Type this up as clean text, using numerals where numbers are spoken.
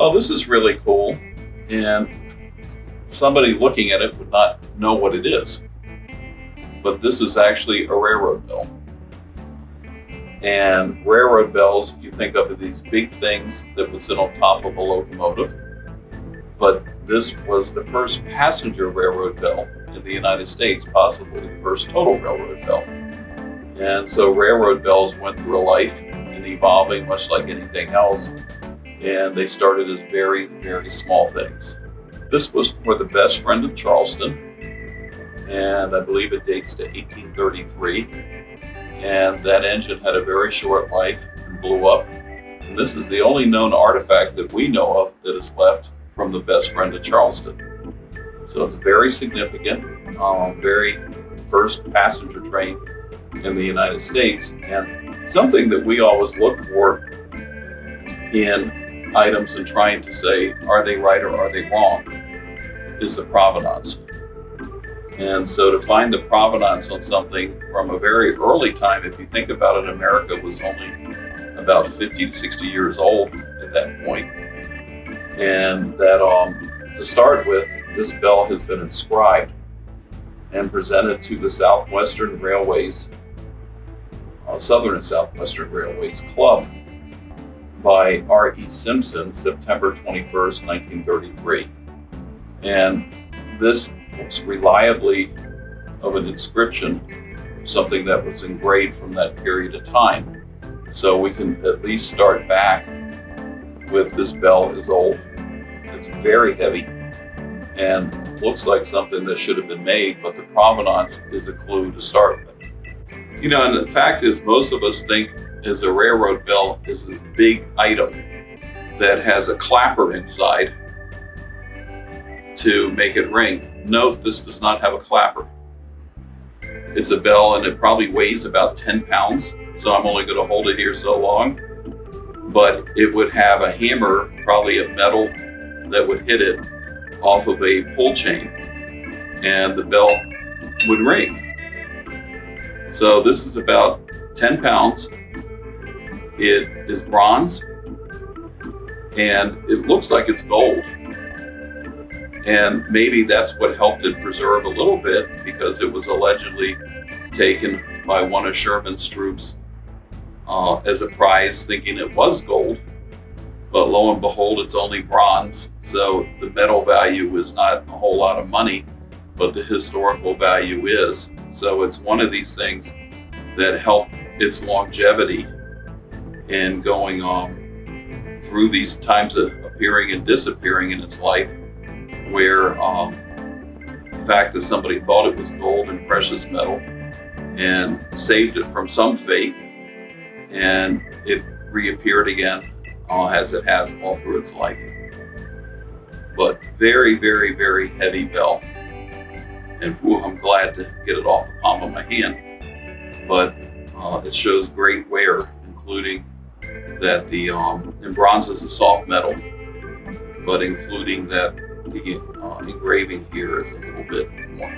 oh, this is really cool. And somebody looking at it would not know what it is. But this is actually a railroad bell. And railroad bells, you think of these big things that would sit on top of a locomotive. But this was the first passenger railroad bell in the United States, possibly the first total railroad bell. And so railroad bells went through a life in evolving much like anything else. And they started as very, very small things. This was for the best friend of Charleston. And I believe it dates to 1833. And that engine had a very short life and blew up. And this is the only known artifact that we know of that is left from the best friend of Charleston. So it's very significant, very first passenger train in the United States. And something that we always look for in items and trying to say, are they right or are they wrong, is the provenance. And so to find the provenance on something from a very early time, if you think about it, America was only about 50 to 60 years old at that point. And that to start with, this bell has been inscribed and presented to the Southwestern Railways, Southern and Southwestern Railways Club by R.E. Simpson, September 21st, 1933. And this was reliably of an inscription, something that was engraved from that period of time. So we can at least start back with this bell is old. It's very heavy and looks like something that should have been made, but the provenance is a clue to start with. You know, and the fact is, most of us think as a railroad bell is this big item that has a clapper inside to make it ring. Note, this does not have a clapper. It's a bell and it probably weighs about 10 pounds. So I'm only going to hold it here so long, but it would have a hammer, probably of metal, that would hit it off of a pull chain and the bell would ring. So this is about 10 pounds. It is bronze and it looks like it's gold. And maybe that's what helped it preserve a little bit, because it was allegedly taken by one of Sherman's troops as a prize, thinking it was gold. But lo and behold, it's only bronze. So the metal value is not a whole lot of money, but the historical value is. So it's one of these things that helped its longevity in going on through these times of appearing and disappearing in its life, where the fact that somebody thought it was gold and precious metal and saved it from some fate, and it reappeared again as it has all through its life. But very, very, very heavy bell. And I'm glad to get it off the palm of my hand. But it shows great wear, including that the and bronze is a soft metal, but including that the engraving here is a little bit more